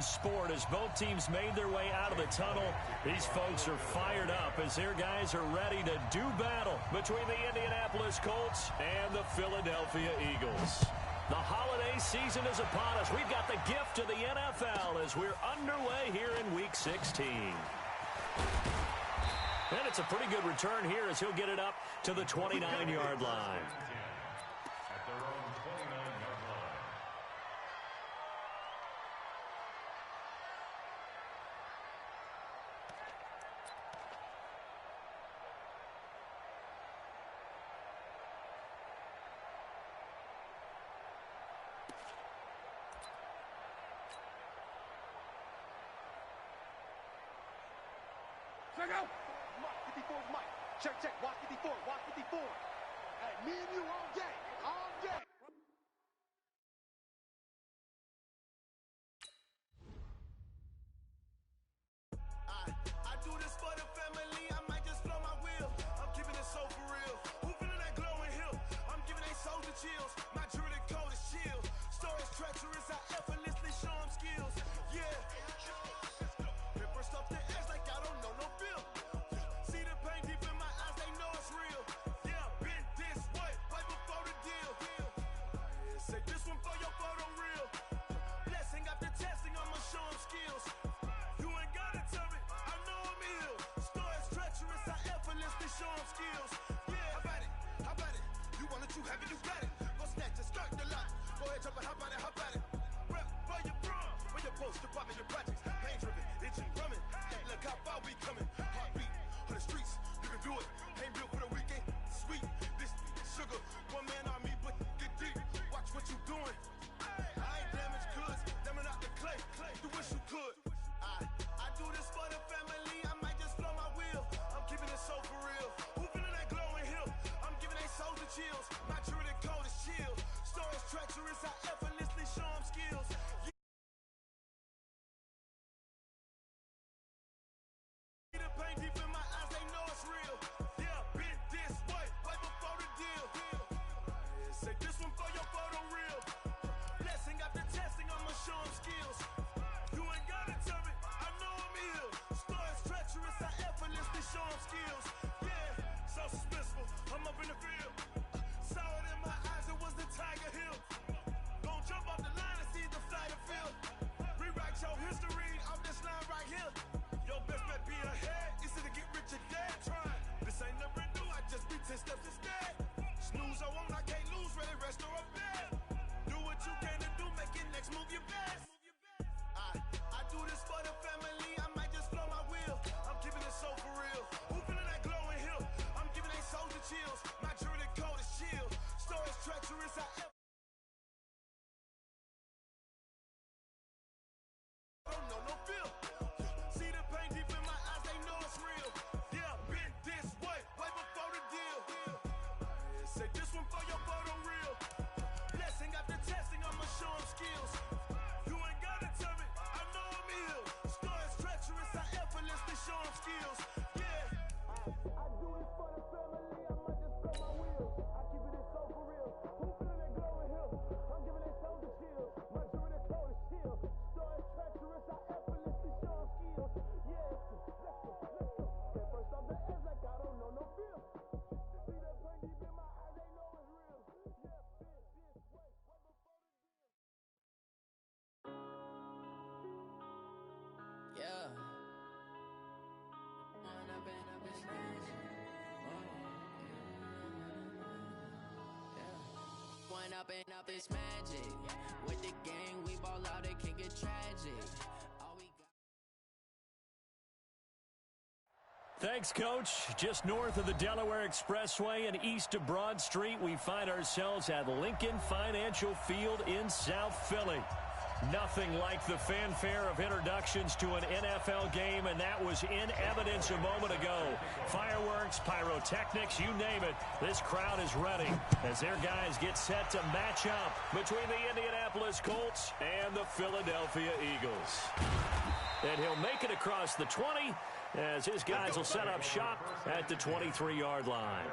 in sport as both teams made their way out of the tunnel. These folks are fired up as their guys are ready to do battle between the Indianapolis Colts and the Philadelphia Eagles. The holiday season is upon us. We've got the gift of the NFL as we're underway here in Week 16. And it's a pretty good return here as he'll get it up to the 29-yard line. Check out. Mike, 54 Mike. Check, check. Watch 54. Watch 54. Hey, me and you all day. All day. I do this for the family. I might just blow my wheel. I'm keeping it so for real. Who feeling that glowing hill? I'm giving they soldier chills. My jewelry code is chill. Stories treacherous. I effortlessly show them skills. Yeah. Paper stuff the edge like I don't know no feel. See the pain deep in my eyes, they know it's real. Yeah, been this way before the deal. Say this one for your photo reel. Blessing after testing, I'ma show them skills. You ain't gotta tell me, I know I'm ill. Stories treacherous, I effortlessly show them skills. Yeah, how about it? How about it? You want it, you have it, you got it. Go snatch it, start the lot. Go ahead, jump it, how about it, how about it? Rep for your bro, for your post, department, your projects. Pain driven, itching, drumming. Hey, look how far we coming. Heartbeat on the streets, you can do it. Ain't built for the weekend. Sweet, this sugar, one man army, but get deep. Watch what you doing. I ain't damaged goods, them are not the clay. You wish you could. I do this for the family. I might just blow my wheel. I'm keeping it so for real. Who feeling that glowing hill? I'm giving they soldier chills. My jewelry code is chill. Stories treacherous. I effortlessly show them skills. See the pain deep in my eyes. They know it's real. Yeah, been this way before the deal. Say this one for your photo reel. Blessing after testing. I'ma show them skills. You ain't gotta tell me, I know I'm ill. Stories treacherous, I effortlessly show them skills. Yeah, so suspenseful, I'm up in the field. Saw it in my eyes, it was the Tiger Hill. Gon' jump off the line and see the flight of field. Rewrite your history off this line right here. Your best bet be ahead, easy to get rich or dead. Trying, this ain't never new, I just be 10 steps instead. Snooze I won't, I can't lose, ready, rest or a bed. Do what you can to do, make it next move your best. I do this for the family. I might just blow my wheel. I'm keeping it so for real. Who feeling that glowing hill? I'm giving they soldier chills. My jewelry code is chill. Stories treacherous. I don't know no feel. See the pain deep in my eyes. They know it's real. Yeah, been this way before the deal. Say this one for your photo reel. Blessing after testing. I'ma show them skills. You ain't gotta tell me, I know I'm ill. Stories treacherous, I effortlessly show them skills. Yeah. I do this for the family, I might just blow my wheel. I keep it so for real. Who feeling that glowing hill? I'm giving they soldier chills. My jewelry code is chill. Stories treacherous, I effortlessly show them skills. Yeah, let's go. Get first off the edge like I don't know no feel. See that pain deep in my eyes, they know it's real. Yeah, been this way before the deal. Yeah. One up and up is magic. With the gang, we ball out, it can get tragic. All we got. Thanks, Coach. Just north of the Delaware Expressway and east of Broad Street, we find ourselves at Lincoln Financial Field in South Philly. Nothing like the fanfare of introductions to an NFL game, and that was in evidence a moment ago. Fireworks, pyrotechnics, you name it. This crowd is ready as their guys get set to match up between the Indianapolis Colts and the Philadelphia Eagles. And he'll make it across the 20 as his guys will set up shop at the 23-yard line.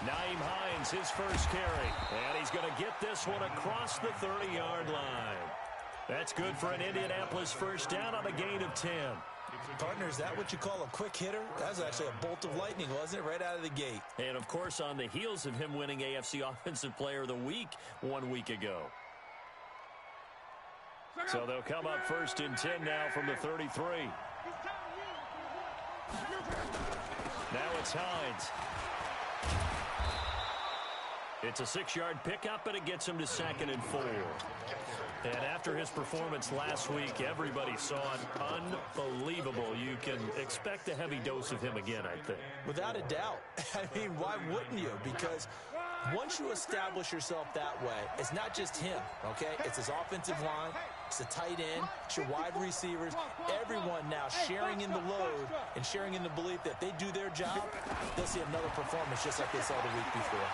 Nyheim Hines, his first carry. And he's going to get this one across the 30-yard line. That's good for an Indianapolis first down on a gain of 10. Partner, is that what you call a quick hitter? That was actually a bolt of lightning, wasn't it? Right out of the gate. And, of course, on the heels of him winning AFC Offensive Player of the Week 1 week ago. So they'll come up first and 10 now from the 33. Now it's Hines. It's a 6-yard pickup, and it gets him to 2nd and 4. And after his performance last week, everybody saw it unbelievable. You can expect a heavy dose of him again, I think. Without a doubt. I mean, why wouldn't you? Because once you establish yourself that way, it's not just him, okay? It's his offensive line, it's the tight end, it's your wide receivers, everyone now sharing in the load and sharing in the belief that they do their job, they'll see another performance just like they saw the week before.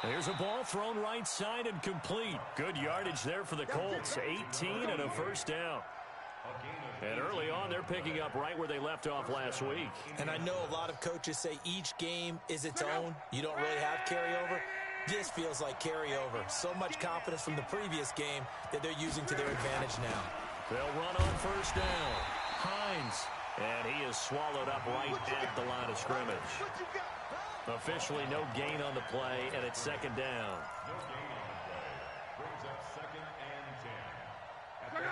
There's a ball thrown right side and complete. Good yardage there for the Colts. 18 and a first down. And early on, they're picking up right where they left off last week. And I know a lot of coaches say each game is its own. You don't really have carryover. This feels like carryover. So much confidence from the previous game that they're using to their advantage now. They'll run on first down. Hines. And he is swallowed up right at the line of scrimmage. Officially no gain on the play, and it's 2nd down.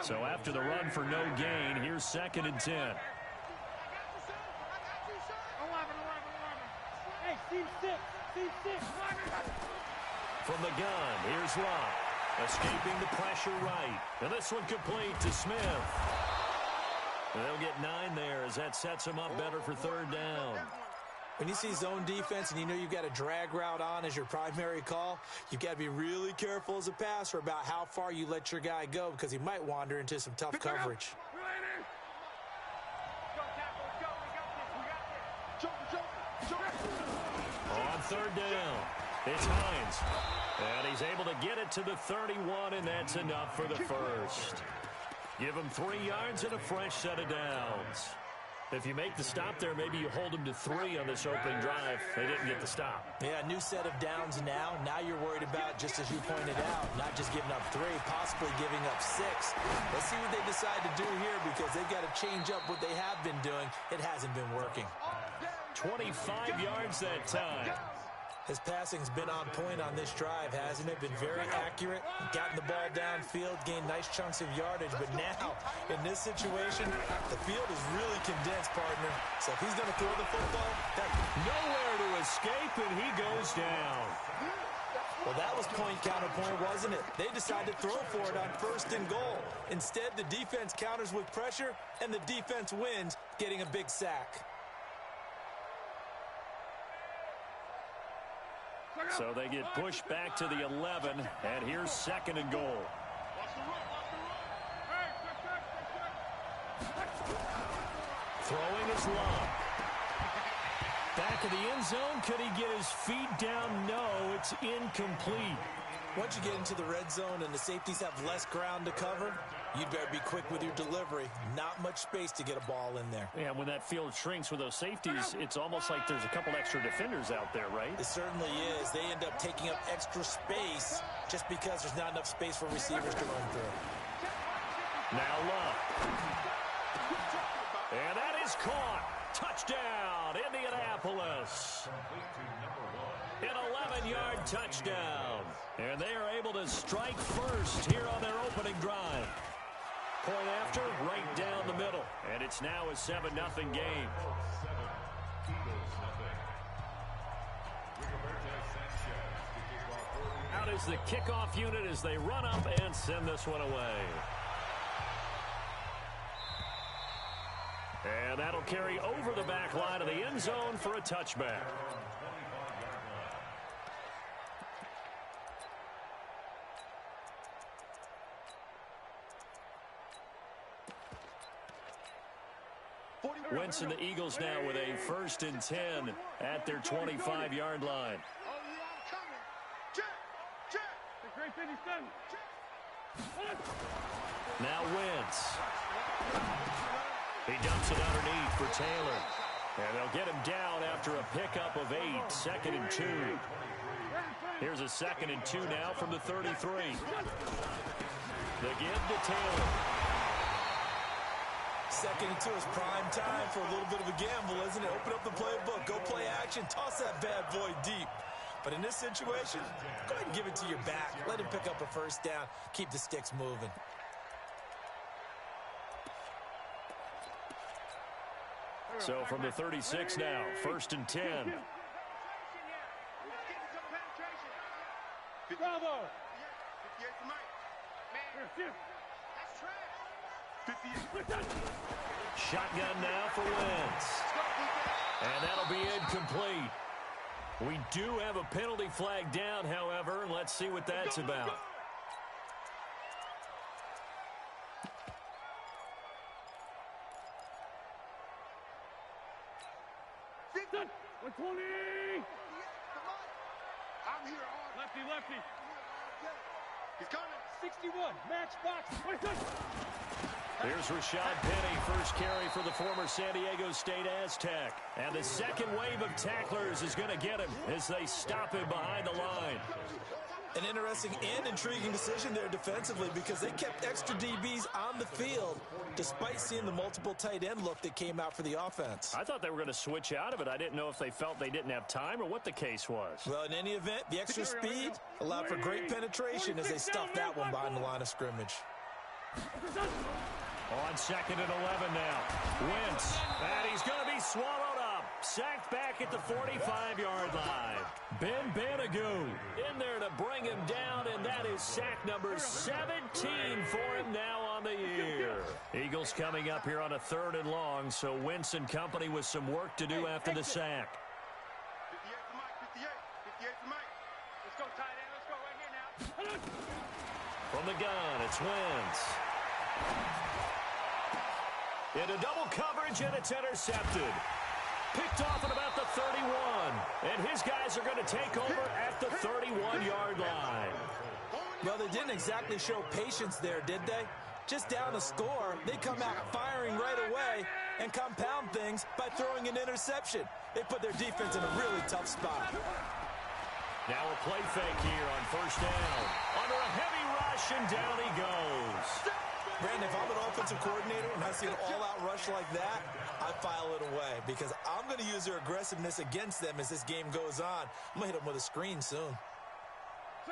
So after the run for no gain, here's 2nd and 10. From the gun, here's Locke. Escaping the pressure right. And this one complete to Smith. They'll get 9 there as that sets him up better for 3rd down. When you see zone defense and you know you've got a drag route on as your primary call, you've got to be really careful as a passer about how far you let your guy go because he might wander into some tough coverage. On 3rd down, it's Hines. And he's able to get it to the 31, and that's enough for the first. Give him 3 yards and a fresh set of downs. If you make the stop there, maybe you hold them to 3 on this opening drive. They didn't get the stop. Yeah, new set of downs now. Now you're worried about, just as you pointed out, not just giving up 3, possibly giving up 6. Let's see what they decide to do here because they've got to change up what they have been doing. It hasn't been working. 25 yards that time. His passing's been on point on this drive, hasn't it? Been very accurate, gotten the ball downfield, gained nice chunks of yardage. But now, in this situation, the field is really condensed, partner. So if he's going to throw the football, nowhere to escape, and he goes down. Well, that was point counterpoint, wasn't it? They decided to throw for it on 1st and goal. Instead, the defense counters with pressure, and the defense wins, getting a big sack. So they get pushed back to the 11, and here's 2nd and goal. Throwing is Locke. Back of the end zone. Could he get his feet down? No, it's incomplete. Once you get into the red zone and the safeties have less ground to cover, you'd better be quick with your delivery. Not much space to get a ball in there. Yeah, when that field shrinks with those safeties, it's almost like there's a couple extra defenders out there, right? It certainly is. They end up taking up extra space just because there's not enough space for receivers to run through. Now Locke. And that is caught. Touchdown, Indianapolis. An 11-yard touchdown. And they are able to strike first here on their opening drive. Point after, right down the middle. And it's now a 7-0 game. Out is the kickoff unit as they run up and send this one away. And that'll carry over the back line of the end zone for a touchback. Wentz and the Eagles now with a 1st and 10 at their 25-yard line. Now Wentz. He dumps it underneath for Taylor. And they'll get him down after a pickup of 8, 2nd and 2. Here's a 2nd and 2 now from the 33. The give to Taylor. 2nd and 2 is prime time for a little bit of a gamble, isn't it? Open up the playbook, go play action, toss that bad boy deep. But in this situation, go ahead and give it to your back. Let him pick up a first down, keep the sticks moving. So from the 36 now, 1st and 10. Bravo! 58 Shotgun now for Wentz. And that'll be incomplete. We do have a penalty flag down, however, and let's see what that's about. I'm here on Lefty. He's coming. 61, match box. Here's Rashad Penny, first carry for the former San Diego State Aztec. And the second wave of tacklers is going to get him as they stop him behind the line. An interesting and intriguing decision there defensively because they kept extra DBs on the field despite seeing the multiple tight end look that came out for the offense. I thought they were going to switch out of it. I didn't know if they felt they didn't have time or what the case was. Well, in any event, the extra speed allowed for great penetration as they stuffed that one behind the line of scrimmage. On 2nd and 11 now. Wentz, and he's going to be swallowed up. Sacked back at the 45-yard line. Ben Banagoo in there to bring him down, and that is sack number 17 for him now on the year. Eagles coming up here on a 3rd and long, so Wentz and company with some work to do after the sack. 58 to Mike. 58 to Mike. Let's go, tight end. Let's go right here now. From the gun, it's Wentz. Into double coverage, and it's intercepted. Picked off at about the 31. And his guys are going to take over at the 31-yard line. Well, they didn't exactly show patience there, did they? Just down a score, they come out firing right away and compound things by throwing an interception. They put their defense in a really tough spot. Now a play fake here on 1st down. Under a heavy rush, and down he goes. Brandon, if I'm an offensive coordinator and I see an all-out rush like that, I file it away because I'm going to use their aggressiveness against them as this game goes on. I'm going to hit them with a screen soon.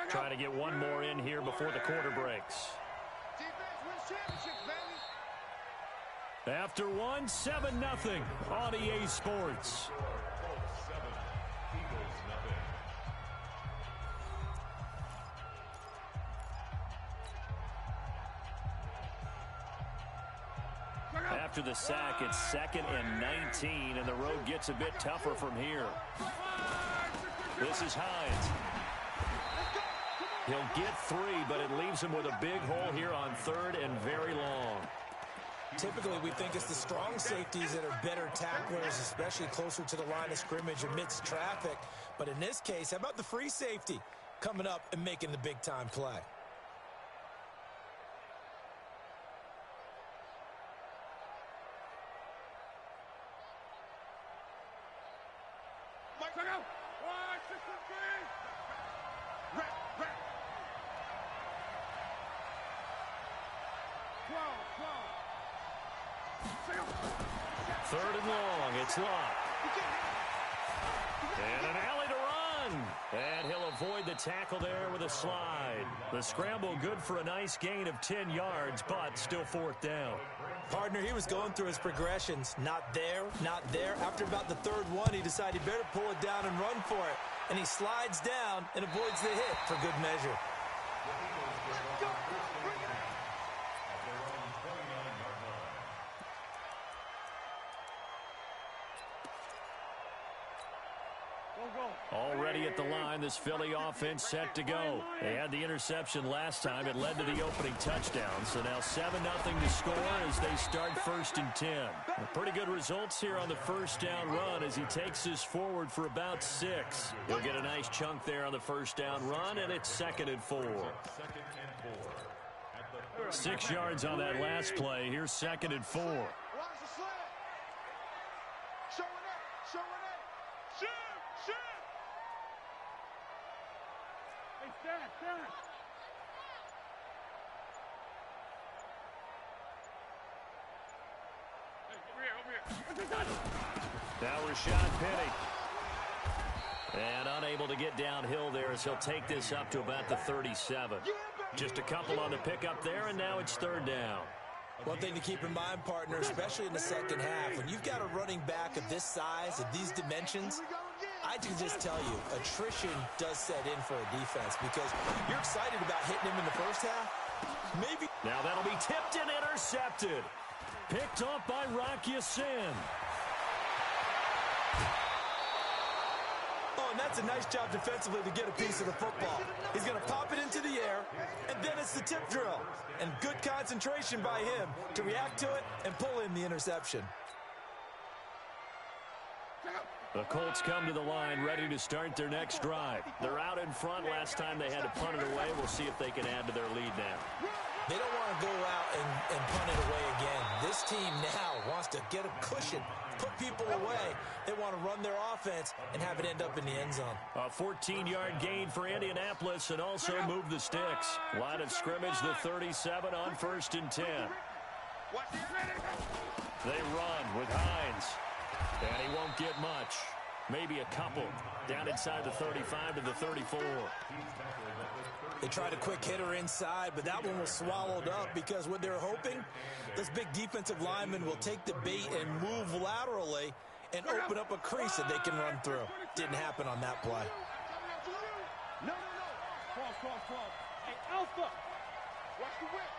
Trying to get one more in here before the quarter breaks. Defense wins championships, baby. After one, 7-0 on EA Sports. After the sack, it's 2nd and 19, and the road gets a bit tougher from here. This is Hines. He'll get 3, but it leaves him with a big hole here on 3rd and very long. Typically, we think it's the strong safeties that are better tacklers, especially closer to the line of scrimmage amidst traffic. But in this case, how about the free safety coming up and making the big-time play? Third and long, it's Locke. And an alley to run. And he'll avoid the tackle there with a slide. The scramble good for a nice gain of 10 yards, but still 4th down. Partner, he was going through his progressions. Not there, not there. After about the 3rd one, he decided he better pull it down and run for it. And he slides down and avoids the hit for good measure. Already at the line, this Philly offense set to go. They had the interception last time. It led to the opening touchdown. So now 7-0 to score as they start 1st and 10. Pretty good results here on the 1st down run as he takes this forward for about 6. He'll get a nice chunk there on the 1st down run, and it's 2nd and 4. 6 yards on that last play. Here's 2nd and 4. Watch the slant. Showing up. Shoot! Hey, stand. Hey, over here. Now Rashad Penny. And unable to get downhill there as he'll take this up to about the 37. Just a couple on the pickup there, and now it's third down. One thing to keep in mind, partner, especially in the second half, when you've got a running back of this size, of these dimensions, I can just tell you, attrition does set in for a defense because you're excited about hitting him in the first half. Maybe. Now that'll be tipped and intercepted. Picked off by Rock Ya-Sin. Oh, and that's a nice job defensively to get a piece of the football. He's going to pop it into the air, and then it's the tip drill. And good concentration by him to react to it and pull in the interception. The Colts come to the line ready to start their next drive. They're out in front. Last time they had to punt it away. We'll see if they can add to their lead now. They don't want to go out and punt it away again. This team now wants to get a cushion, put people away. They want to run their offense and have it end up in the end zone. A 14-yard gain for Indianapolis and also move the sticks. Line of scrimmage, the 37 on 1st and 10. They run with Hines. And he won't get much. Maybe a couple. Down inside the 35 to the 34. They tried a quick hitter inside, but that one was swallowed up because what they're hoping, this big defensive lineman will take the bait and move laterally and open up a crease that they can run through. Didn't happen on that play. No. Cross. Hey, Alpha. Watch the whip.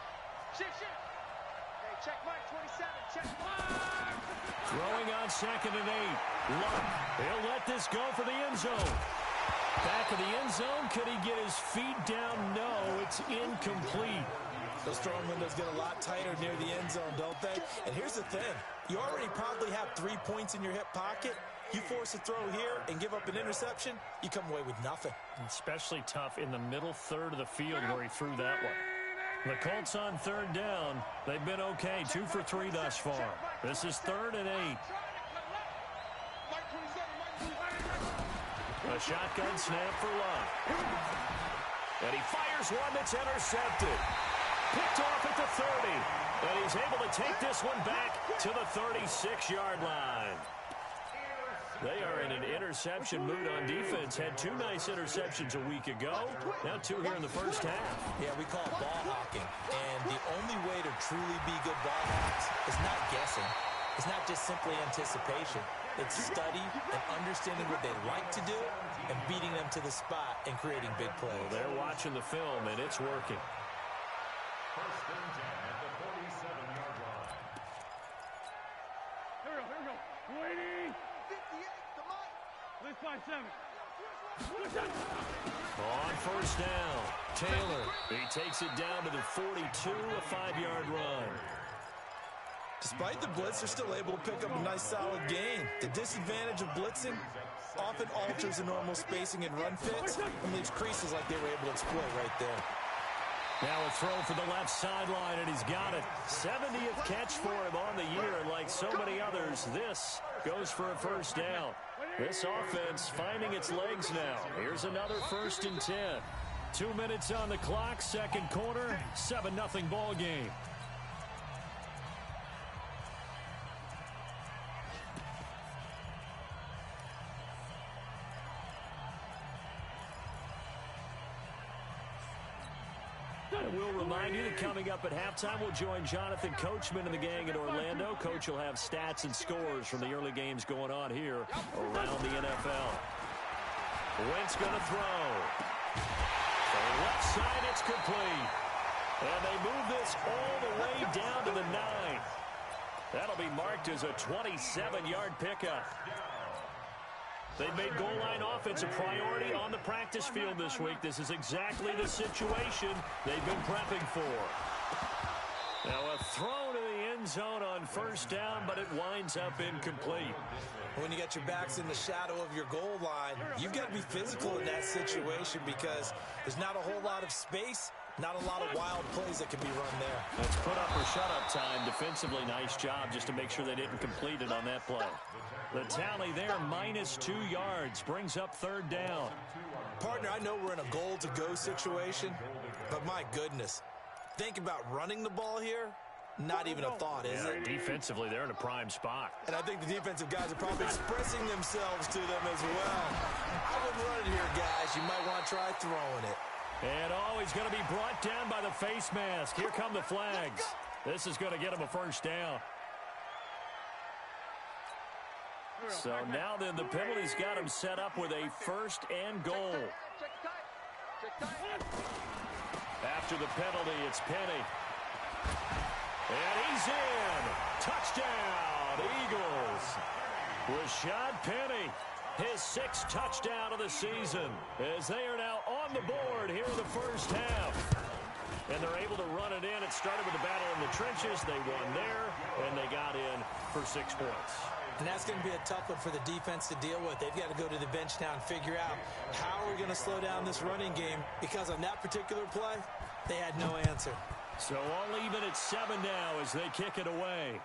Shit. Hey, check Mike, 27. Check Mike. Throwing on 2nd and 8. Luck. He'll let this go for the end zone. Back of the end zone. Could he get his feet down? No, it's incomplete. Those throwing windows get a lot tighter near the end zone, don't they? And here's the thing. You already probably have 3 points in your hip pocket. You force a throw here and give up an interception, you come away with nothing. Especially tough in the middle third of the field where he threw that one. The Colts on 3rd down. They've been okay. 2 for 3 thus far. This is 3rd and 8. A shotgun snap for Luck. And he fires one that's intercepted. Picked off at the 30. And he's able to take this one back to the 36-yard line. They are in an interception mood on defense. Had 2 nice interceptions a week ago. Now 2 here in the first half. Yeah, we call it ball hawking. And the only way to truly be good ball hawks is not guessing. It's not just simply anticipation. It's study and understanding what they like to do and beating them to the spot and creating big plays. Well, they're watching the film, and it's working. Here we go. Waiting. 58 to Mike. Let's 5-7. On 1st down, Taylor. He takes it down to the 42, a 5-yard run. Despite the blitz, they're still able to pick up a nice solid gain. The disadvantage of blitzing often alters the normal spacing and run fits and leaves creases like they were able to exploit right there. Now a throw for the left sideline, and he's got it. 70th catch for him on the year, and like so many others, this goes for a 1st down. This offense finding its legs now. Here's another 1st and 10. 2 minutes on the clock, 2nd quarter, 7-0 ball game. We'll remind you that coming up at halftime, we'll join Jonathan Coachman and the gang in Orlando. Coach will have stats and scores from the early games going on here around the NFL. Wentz going to throw. For the left side, it's complete. And they move this all the way down to the 9. That'll be marked as a 27-yard pickup. They've made goal line offense a priority on the practice field this week. This is exactly the situation they've been prepping for. Now a throw to the end zone on 1st down, but it winds up incomplete. When you got your backs in the shadow of your goal line, you've got to be physical in that situation because there's not a whole lot of space, not a lot of wild plays that can be run there. It's put up or shut up time. Defensively, nice job just to make sure they didn't complete it on that play. The tally there, -2 yards, brings up third down. Partner, I know we're in a goal-to-go situation, but my goodness, think about running the ball here. Not even a thought, is it? Defensively, they're in a prime spot. And I think the defensive guys are probably expressing themselves to them as well. I wouldn't run it here, guys. You might want to try throwing it. And he's going to be brought down by the face mask. Here come the flags. This is going to get him a first down. So now then, the penalty's got him set up with a first and goal. After the penalty, it's Penny. And he's in. Touchdown, Eagles. Rashad Penny, his 6th touchdown of the season, as they are now on the board here in the first half. And they're able to run it in. It started with a battle in the trenches. They won there, and they got in for 6 points. And that's going to be a tough one for the defense to deal with. They've got to go to the bench now and figure out how we're going to slow down this running game, because on that particular play, they had no answer. So all even at 7 now as they kick it away.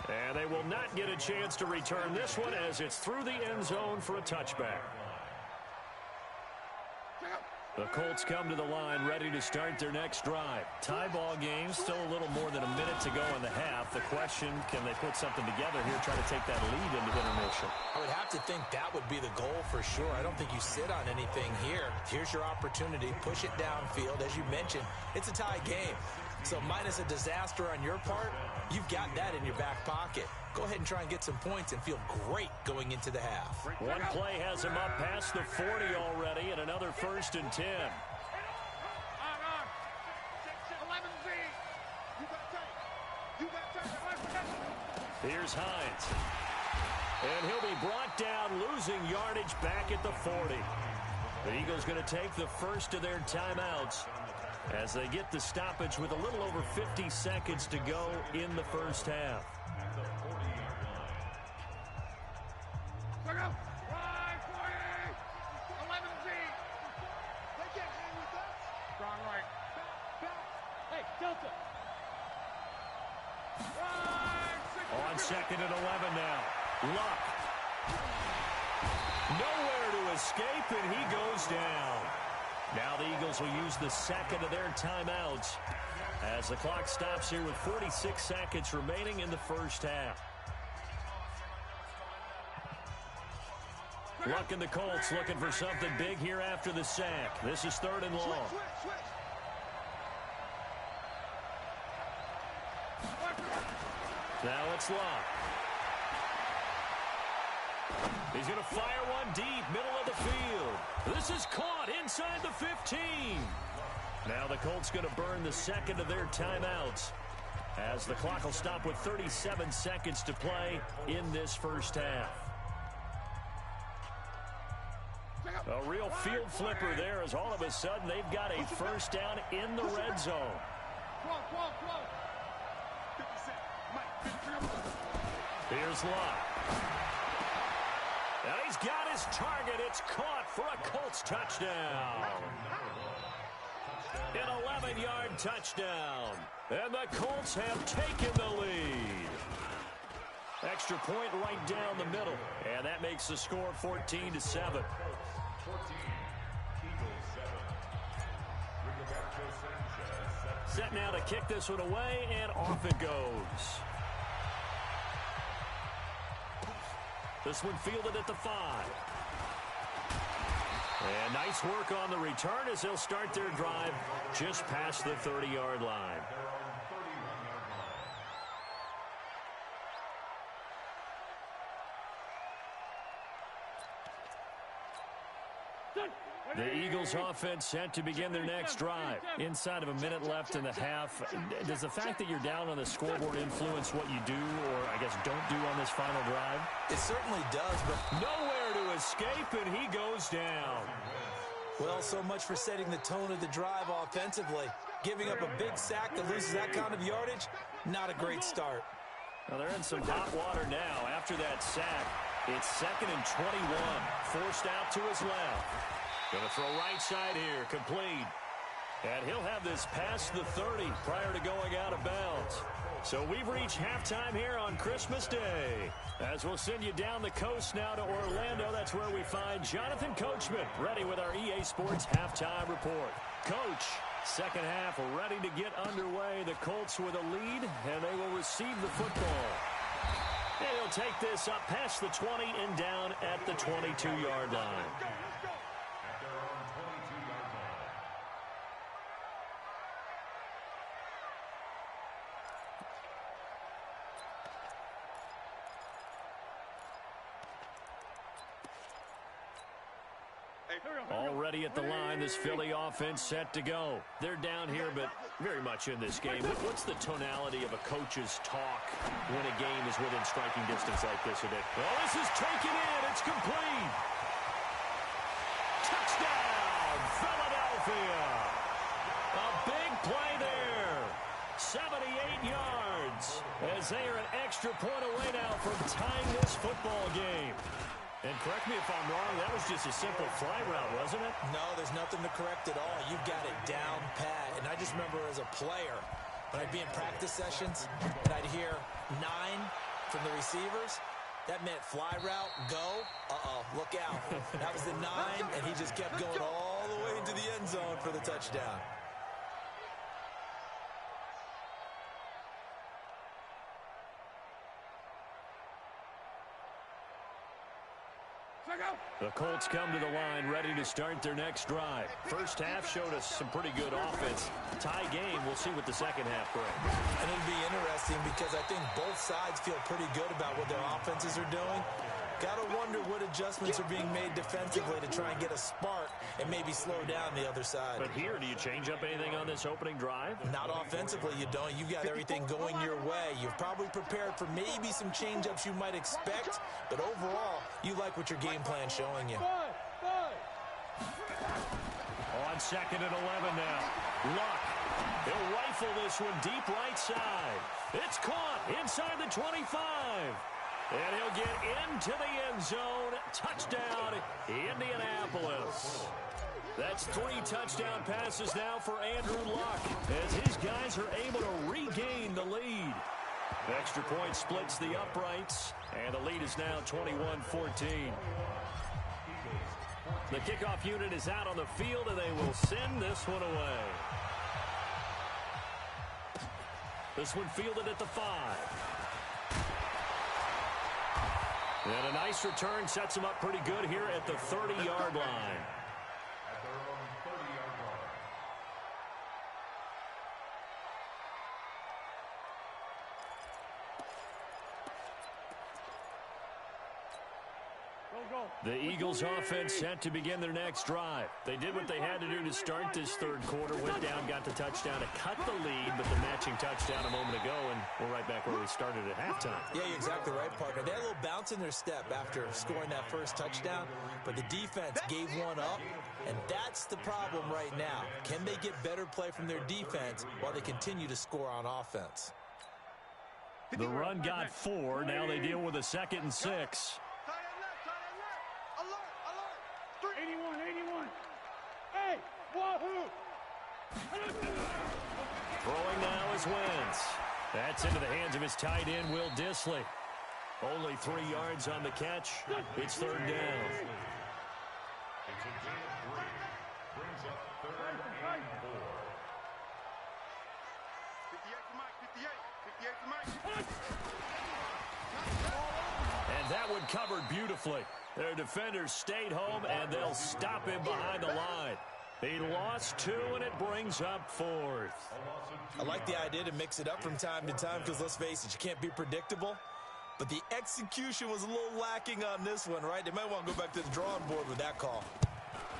And they will not get a chance to return this one as it's through the end zone for a touchback. The Colts come to the line ready to start their next drive. Tie ball game, still a little more than a minute to go in the half. The question, can they put something together here, try to take that lead into intermission? I would have to think that would be the goal for sure. I don't think you sit on anything here. Here's your opportunity. Push it downfield. As you mentioned, it's a tie game. So minus a disaster on your part, you've got that in your back pocket. Go ahead and try and get some points and feel great going into the half. One play has him up past the 40 already, and another 1st and 10. Here's Hines. And he'll be brought down, losing yardage back at the 40. The Eagles going to take the first of their timeouts as they get the stoppage with a little over 50 seconds to go in the first half. Strong right. Hey, Delta. On 2nd and 11 now. Luck. Nowhere to escape, and he goes down. Now the Eagles will use the 2nd of their timeouts as the clock stops here with 46 seconds remaining in the first half. Luck and the Colts looking for something big here after the sack. This is 3rd and long. Now it's Luck. He's going to fire one deep, middle of the field. This is caught inside the 15. Now the Colts going to burn the 2nd of their timeouts as the clock will stop with 37 seconds to play in this first half. A real field flipper there as all of a sudden they've got a first down in the red zone. Here's Luck. And he's got his target. It's caught for a Colts touchdown. An 11-yard touchdown. And the Colts have taken the lead. Extra point right down the middle. And that makes the score 14-7. Set now to kick this one away, and off it goes. This one fielded at the 5. And nice work on the return as they'll start their drive just past the 30-yard line. The Eagles offense set to begin their next drive. Inside of a minute left in the half. Does the fact that you're down on the scoreboard influence what you do, or I guess don't do on this final drive? It certainly does, but nowhere to escape, and he goes down. Well, so much for setting the tone of the drive offensively. Giving up a big sack that loses that kind of yardage, not a great start. Well, they're in some hot water now. After that sack, it's 2nd and 21. Forced out to his left. Going to throw right side here. Complete. And he'll have this past the 30 prior to going out of bounds. So we've reached halftime here on Christmas Day. As we'll send you down the coast now to Orlando, that's where we find Jonathan Coachman ready with our EA Sports halftime report. Coach, second half ready to get underway. The Colts with a lead, and they will receive the football. And he'll take this up past the 20 and down at the 22-yard line. Already at the line, this Philly offense set to go. They're down here, but very much in this game. What's the tonality of a coach's talk when a game is within striking distance like this? Well, this is taken in. It's complete. Touchdown, Philadelphia. A big play there. 78 yards as they are an extra point away now from tying this football game. And correct me if I'm wrong, that was just a simple fly route, wasn't it? No, there's nothing to correct at all. You've got it down pat. And I just remember as a player, when I'd be in practice sessions, and I'd hear 9 from the receivers, that meant fly route, go, look out. That was the 9, and he just kept going all the way into the end zone for the touchdown. The Colts come to the line ready to start their next drive. First half showed us some pretty good offense. Tie game, we'll see what the second half brings. And it'll be interesting because I think both sides feel pretty good about what their offenses are doing. Got to wonder what adjustments are being made defensively to try and get a spark and maybe slow down the other side. But here, do you change up anything on this opening drive? Not offensively, you don't. You've got everything going your way. You've probably prepared for maybe some change-ups you might expect, but overall, you like what your game plan's showing you. On second and 11 now. Luck. He'll rifle this one deep right side. It's caught inside the 25. And he'll get into the end zone. Touchdown, Indianapolis. That's 3 touchdown passes now for Andrew Luck as his guys are able to regain the lead. Extra point splits the uprights, and the lead is now 21-14. The kickoff unit is out on the field, and they will send this one away. This one fielded at the 5. And a nice return sets him up pretty good here at the 30-yard line. The Eagles offense set to begin their next drive. They did what they had to do to start this third quarter. Went down, got the touchdown to cut the lead, but the matching touchdown a moment ago, and we're right back where we started at halftime. Yeah, you're exactly right, partner. They had a little bounce in their step after scoring that first touchdown, but the defense gave one up, and that's the problem right now. Can they get better play from their defense while they continue to score on offense? The run got 4. Now they deal with a 2nd and 6. 81. Hey, wahoo! Throwing now is Wentz. That's into the hands of his tight end, Will Dissly. Only 3 yards on the catch. It's third down. Brings up third and 4. 58 to Mike. And that one covered beautifully. Their defenders stayed home, and they'll stop him behind the line. He lost 2, and it brings up 4th. I like the idea to mix it up from time to time because, let's face it, you can't be predictable. But the execution was a little lacking on this one, right? They might want to go back to the drawing board with that call.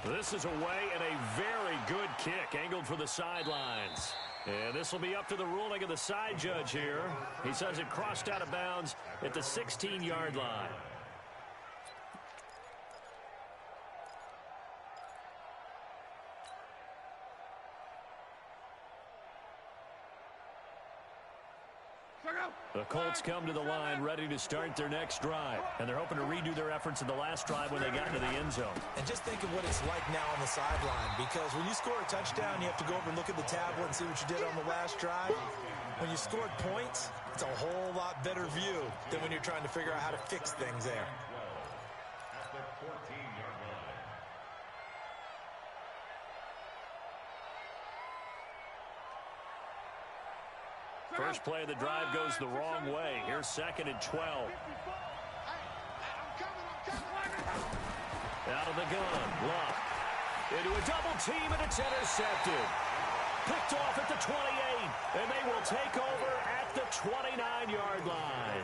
This is away and a very good kick, angled for the sidelines. And this will be up to the ruling of the side judge here. He says it crossed out of bounds at the 16-yard line. The Colts come to the line ready to start their next drive, and they're hoping to redo their efforts in the last drive when they got into the end zone. And just think of what it's like now on the sideline, because when you score a touchdown, you have to go over and look at the tablet and see what you did on the last drive. When you scored points, it's a whole lot better view than when you're trying to figure out how to fix things there. First play of the drive goes the wrong way. Here's 2nd and 12. Out of the gun. Luck. Into a double team, and it's intercepted. Picked off at the 28, and they will take over at the 29-yard line.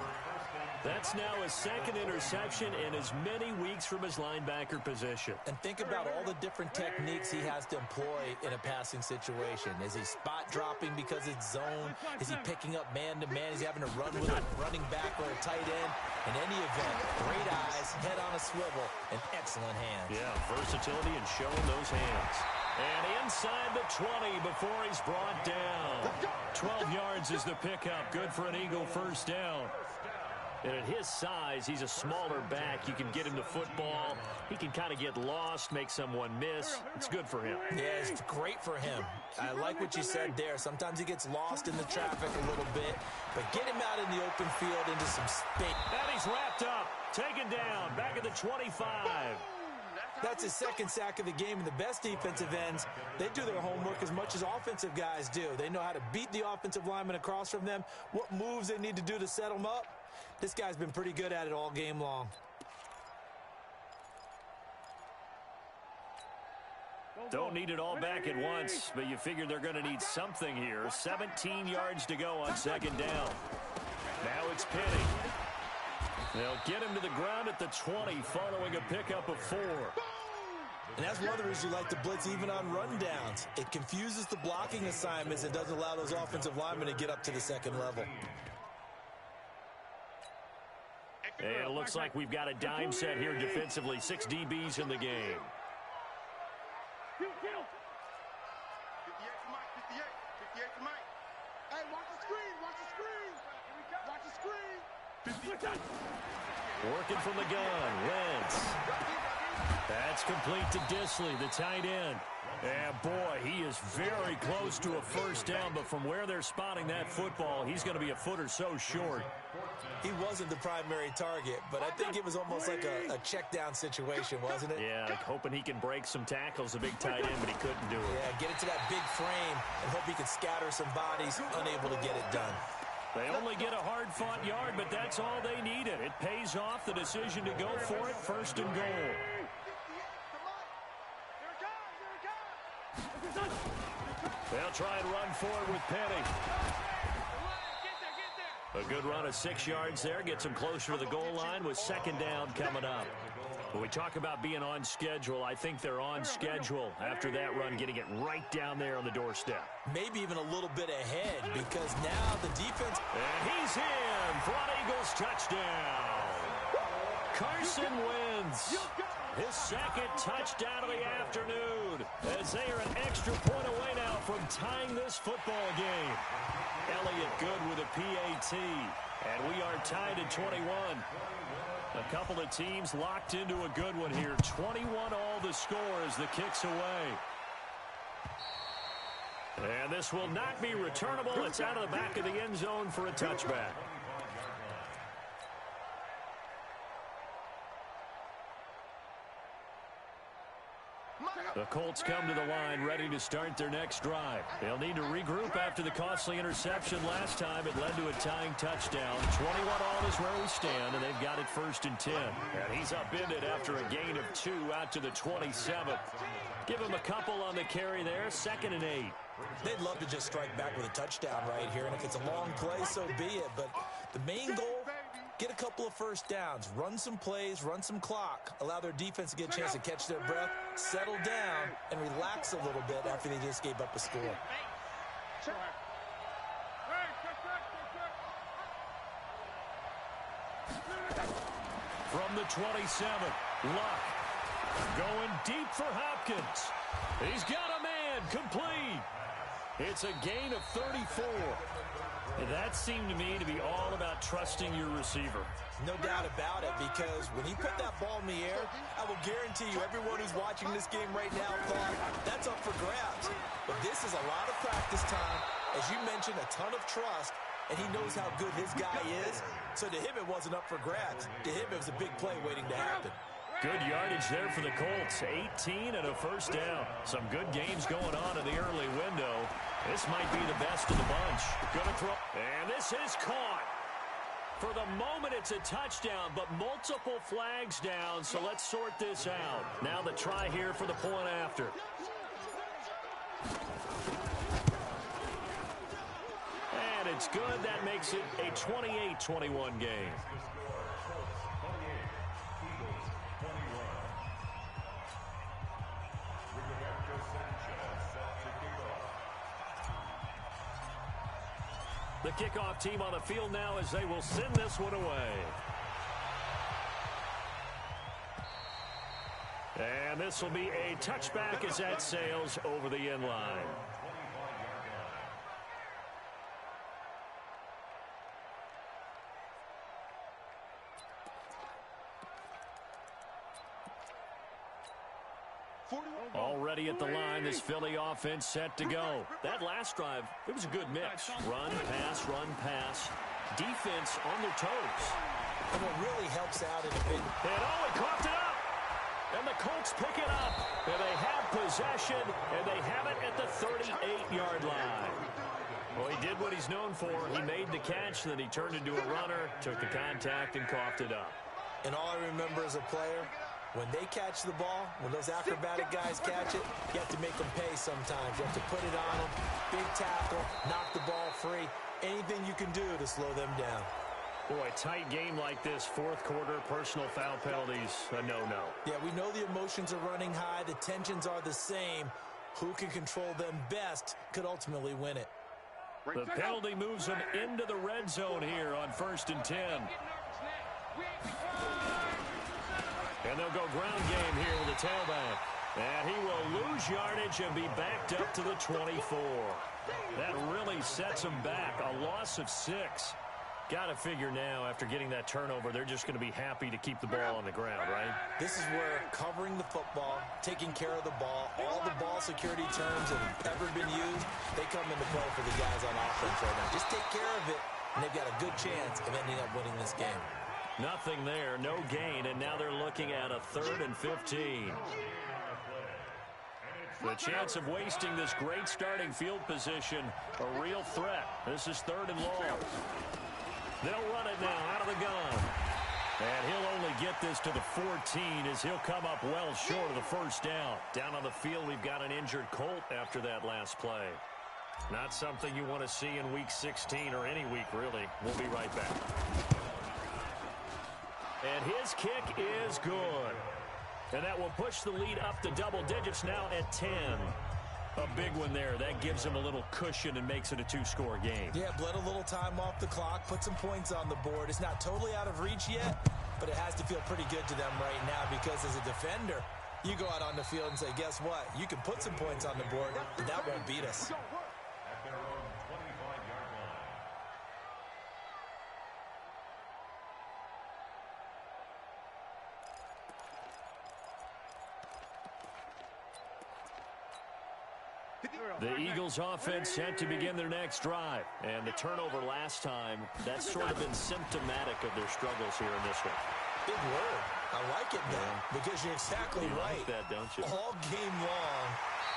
That's now his 2nd interception in as many weeks from his linebacker position. And think about all the different techniques he has to employ in a passing situation. Is he spot dropping because it's zone? Is he picking up man-to-man? Is he having to run with a running back or a tight end? In any event, great eyes, head on a swivel, and excellent hands. Yeah, versatility and showing those hands. And inside the 20 before he's brought down. 12 yards is the pickup. Good for an Eagle first down. And at his size, he's a smaller back. You can get him the football. He can kind of get lost, make someone miss. It's good for him. Yeah, it's great for him. I like what you said there. Sometimes he gets lost in the traffic a little bit, but get him out in the open field into some space. And he's wrapped up, taken down, back at the 25. That's his 2nd sack of the game, and the best defensive ends, they do their homework as much as offensive guys do. They know how to beat the offensive lineman across from them, what moves they need to do to set them up. This guy's been pretty good at it all game long. Don't need it all back at once, but you figure they're going to need something here. 17 yards to go on 2nd down. Now it's Penny. They'll get him to the ground at the 20 following a pickup of 4. And that's one of the reasons you like to blitz even on rundowns. It confuses the blocking assignments and doesn't allow those offensive linemen to get up to the 2nd level. And it looks like we've got a dime set here defensively. 6 DBs in the game. 58 to Mike, 58 to Mike. Hey, watch the screen, watch the screen. Watch the screen. Working from the gun, Wentz. That's complete to Disley, the tight end. And boy, he is very close to a first down, but from where they're spotting that football, he's going to be a foot or so short. He wasn't the primary target, but I think it was almost like a check down situation, wasn't it? Yeah, like hoping he can break some tackles, a big tight end, but he couldn't do it. Yeah, get it to that big frame and hope he can scatter some bodies, unable to get it done. They only get a hard-fought yard, but that's all they needed. It pays off the decision to go for it, 1st and goal. They'll try and run forward with Penny. A good run of 6 yards there. Gets him closer to the goal line with 2nd down coming up. When we talk about being on schedule, I think they're on schedule after that run, getting it right down there on the doorstep. Maybe even a little bit ahead, because now the defense... And he's in for an Eagles touchdown. Carson wins his 2nd touchdown of the afternoon, as they are an extra point away now from tying this football game. Elliott good with a PAT, and we are tied at 21. A couple of teams locked into a good one here. 21 all the score as the kick's away. And this will not be returnable. It's out of the back of the end zone for a touchback. The Colts come to the line ready to start their next drive. They'll need to regroup after the costly interception last time. It led to a tying touchdown. 21 all is where we stand, and they've got it 1st and 10. And he's upended after a gain of 2 out to the 27. Give him a couple on the carry there. 2nd and 8. They'd love to just strike back with a touchdown right here, and if it's a long play, so be it. But the main goal, get a couple of first downs, run some plays, run some clock, allow their defense to get a chance to catch their breath, settle down, and relax a little bit after they just gave up a score. From the 27, Luck going deep for Hopkins. He's got a man complete. It's a gain of 34. And that seemed to me to be all about trusting your receiver. No doubt about it, because when he put that ball in the air, I will guarantee you everyone who's watching this game right now thought that's up for grabs. But this is a lot of practice time. As you mentioned, a ton of trust, and he knows how good his guy is. So to him, it wasn't up for grabs. To him, it was a big play waiting to happen. Good yardage there for the Colts. 18 and a first down. Some good games going on in the early window. This might be the best of the bunch. Gonna throw. And this is caught. For the moment, it's a touchdown, but multiple flags down, so let's sort this out. Now the try here for the point after. And it's good. That makes it a 28-21 game. The kickoff team on the field now as they will send this one away. And this will be a touchback as that sails over the end line. Already at the line, this Philly offense set to go. That last drive, it was a good mix. Run, pass. Defense on their toes. And what really helps out in a bit. And oh, he coughed it up. And the Colts pick it up. And they have possession, and they have it at the 38-yard line. Well, he did what he's known for. He made the catch, then he turned into a runner, took the contact, and coughed it up. And all I remember as a player, when they catch the ball, when those acrobatic guys catch it, you have to make them pay sometimes. You have to put it on them, big tackle, knock the ball free. Anything you can do to slow them down. Boy, tight game like this, fourth quarter, personal foul penalties, a no-no. Yeah, we know the emotions are running high. The tensions are the same. Who can control them best could ultimately win it. The penalty moves them into the red zone here on 1st and 10. And they'll go ground game here with the tailback. And he will lose yardage and be backed up to the 24. That really sets him back. A loss of 6. Got to figure now, after getting that turnover, they're just going to be happy to keep the ball on the ground, right? This is where covering the football, taking care of the ball, all the ball security terms that have ever been used, they come into play for the guys on offense right now. Just take care of it, and they've got a good chance of ending up winning this game. Nothing there, no gain, and now they're looking at a 3rd and 15. The chance of wasting this great starting field position, a real threat. This is 3rd and long. They'll run it now out of the gun. And he'll only get this to the 14 as he'll come up well short of the first down. Down on the field, we've got an injured Colt after that last play. Not something you want to see in Week 16 or any week, really. We'll be right back. And his kick is good. And that will push the lead up to double digits now at 10. A big one there. That gives him a little cushion and makes it a 2-score game. Yeah, bled a little time off the clock, put some points on the board. It's not totally out of reach yet, but it has to feel pretty good to them right now because as a defender, you go out on the field and say, guess what? You can put some points on the board, but that won't beat us. The Eagles offense set to begin their next drive. And the turnover last time, that's sort of been symptomatic of their struggles here in this one. Big word. I like it now because you're exactly right. You like that, don't you? All game long,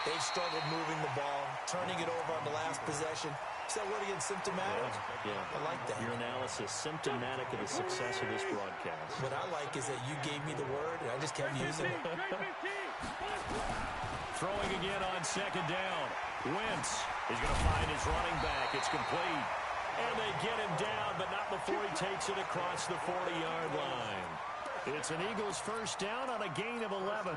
they've struggled moving the ball, turning it over on the last possession. Is that word again, symptomatic? Yeah. I like that. Your analysis, symptomatic of the success of this broadcast. What I like is that you gave me the word, and I just kept using it. Throwing again on 2nd down. Wentz is going to find his running back. It's complete. And they get him down, but not before he takes it across the 40-yard line. It's an Eagles first down on a gain of 11.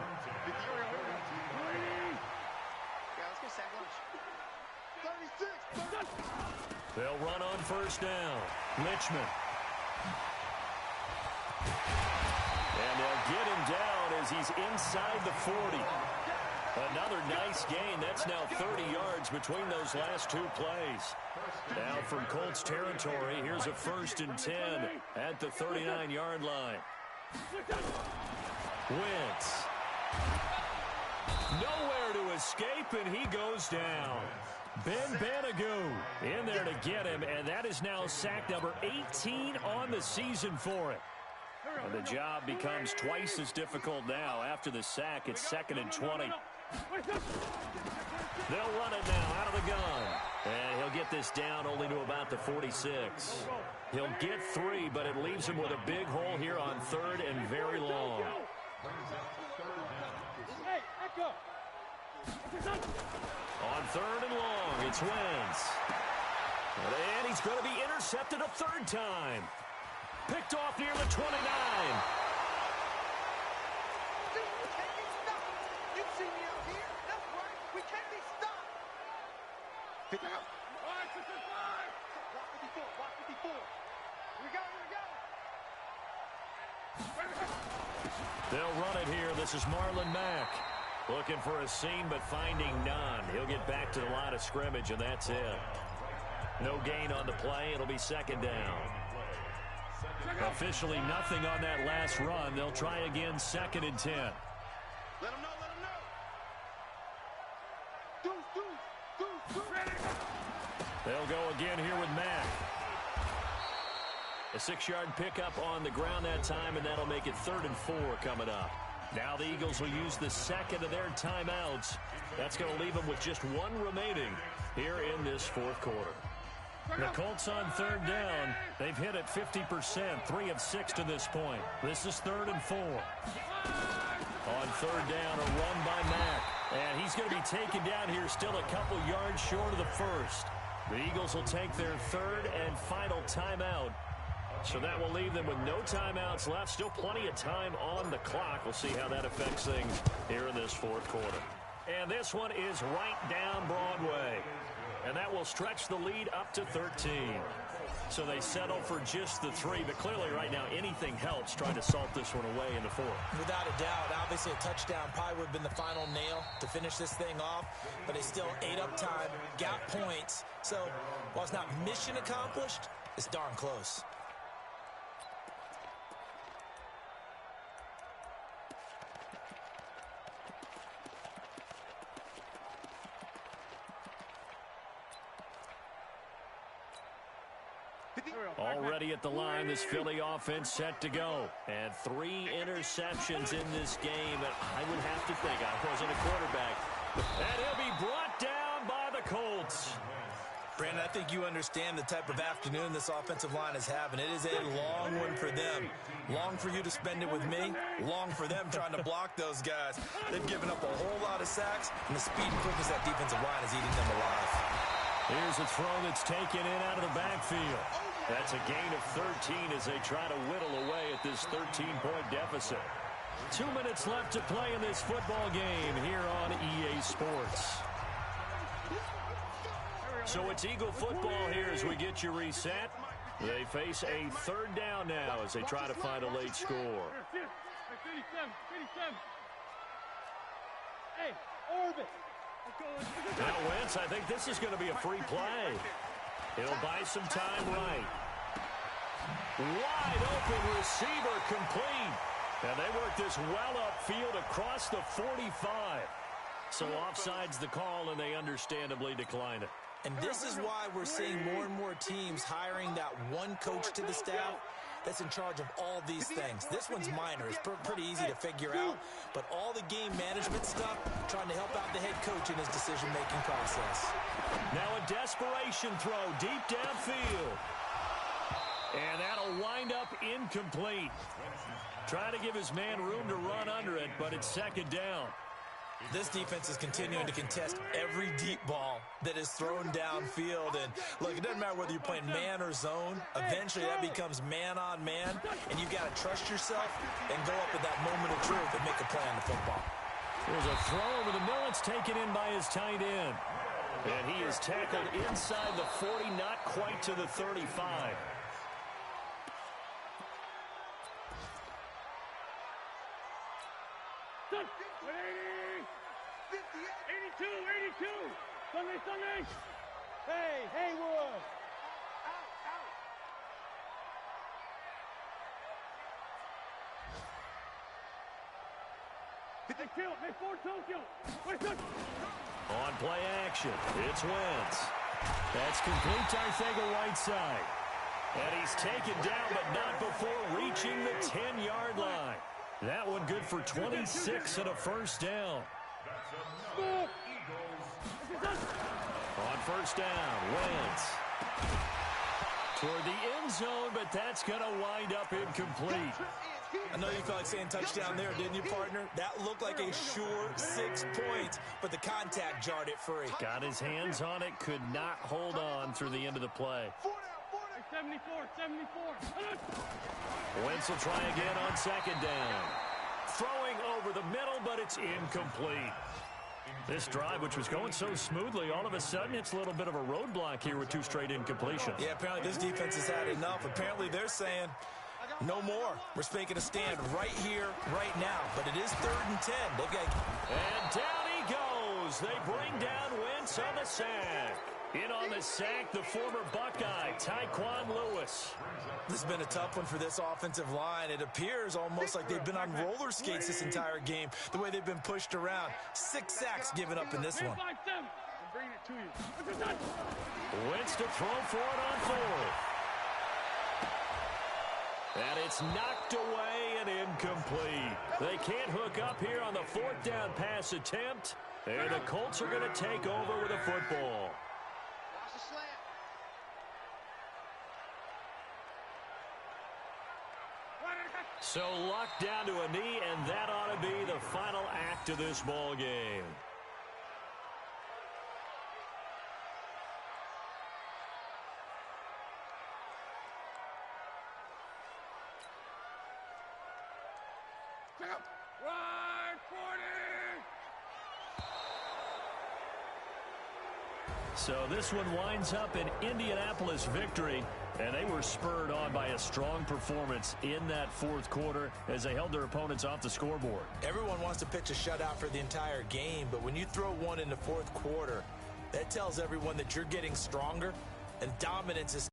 They'll run on first down. Richmond. And they'll get him down as he's inside the 40. Another nice gain. That's now 30 yards between those last two plays. Now from Colts territory, here's a 1st and 10 at the 39-yard line. Wentz. Nowhere to escape, and he goes down. Ben Banagoo in there to get him, and that is now sack number 18 on the season for him. And the job becomes twice as difficult now. After the sack, it's 2nd and 20. They'll run it now out of the gun. And he'll get this down only to about the 46. He'll get 3, but it leaves him with a big hole here on 3rd and very long. On 3rd and long, it's Wentz. And he's going to be intercepted a 3rd time. Picked off near the 29. You see me out here? That's right. We can't be stopped. Pick it up. All right, 55. Watch 54. Watch 54. Here we go. They'll run it here. This is Marlon Mack. Looking for a seam, but finding none. He'll get back to the line of scrimmage, and that's it. No gain on the play. It'll be 2nd down. Officially nothing on that last run. They'll try again, 2nd and 10. Let him know. Deuce. They'll go again here with Mack. A 6-yard pickup on the ground that time, and that'll make it 3rd and 4 coming up. Now the Eagles will use the 2nd of their timeouts. That's going to leave them with just 1 remaining here in this 4th quarter. The Colts on 3rd down. They've hit it 50%, 3 of 6 to this point. This is 3rd and 4. On 3rd down, a run by Mack. And he's going to be taken down here still a couple yards short of the 1st. The Eagles will take their 3rd and final timeout. So that will leave them with no timeouts left. Still plenty of time on the clock. We'll see how that affects things here in this 4th quarter. And this one is right down Broadway. And that will stretch the lead up to 13. So they settle for just the 3. But clearly right now anything helps trying to salt this one away in the 4th. Without a doubt, obviously a touchdown probably would have been the final nail to finish this thing off. But they still ate up time, got points. So while it's not mission accomplished, it's darn close. Already at the line, this Philly offense set to go. And 3 interceptions in this game. And I would have to think, I wasn't a quarterback. And he'll be brought down by the Colts. Brandon, I think you understand the type of afternoon this offensive line is having. It is a long one for them. Long for you to spend it with me. Long for them trying to block those guys. They've given up a whole lot of sacks, and the speed and quickness of that defensive line is eating them alive. Here's a throw that's taken in out of the backfield. That's a gain of 13 as they try to whittle away at this 13-point deficit. 2 minutes left to play in this football game here on EA Sports. So it's Eagle football here as we get you reset. They face a 3rd down now as they try to find a late score. Hey, Orbit. Now Wentz, I think this is going to be a free play. He'll buy some time right. Wide open receiver complete. And they work this well upfield across the 45. So offside's the call, and they understandably decline it. And this is why we're seeing more and more teams hiring that one coach to the staff that's in charge of all these things. This one's minor. It's pretty easy to figure out. But all the game management stuff, trying to help out the head coach in his decision-making process. Now a desperation throw deep downfield. And that'll wind up incomplete. Trying to give his man room to run under it, but it's 2nd down. This defense is continuing to contest every deep ball that is thrown downfield. And look, it doesn't matter whether you're playing man or zone. Eventually that becomes man on man. And you've got to trust yourself and go up at that moment of truth and make a play on the football. There's a throw over the middle. It's taken in by his tight end. And he is tackled inside the 40, not quite to the 35. Sunday. Hey, Haywood. Hey, kill. Hey, Ford Tokyo. Wait, good. On play action, it's Wentz. That's complete to Arcega-Whiteside. And he's taken down, but not before reaching the 10-yard line. That one good for 26 and a first down. On first down, Wentz. Toward the end zone, but that's going to wind up incomplete. I know you felt like saying touchdown there, didn't you, partner? That looked like a sure 6 points, but the contact jarred it free. Got his hands on it, could not hold on through the end of the play. 74. Wentz will try again on second down. Throwing over the middle, but it's incomplete. This drive, which was going so smoothly, all of a sudden it's a little bit of a roadblock here with 2 straight incompletions. Yeah, apparently this defense has had enough. Apparently they're saying, no more. We're making a stand right here, right now. But it is 3rd and 10. And down he goes. They bring down Wentz on the sack. In on the sack, the former Buckeye, Tyquan Lewis. This has been a tough one for this offensive line. It appears almost like they've been on roller skates this entire game, the way they've been pushed around. 6 sacks given up in this one. I'm bringing it to you. Wentz to throw for it on 4th. And it's knocked away and incomplete. They can't hook up here on the 4th down pass attempt. And the Colts are going to take over with a football. Watch the slant. So Luck down to a knee, and that ought to be the final act of this ball game. Ride 40! So this one winds up an Indianapolis victory, and they were spurred on by a strong performance in that 4th quarter as they held their opponents off the scoreboard. Everyone wants to pitch a shutout for the entire game, but when you throw one in the 4th quarter, that tells everyone that you're getting stronger, and dominance is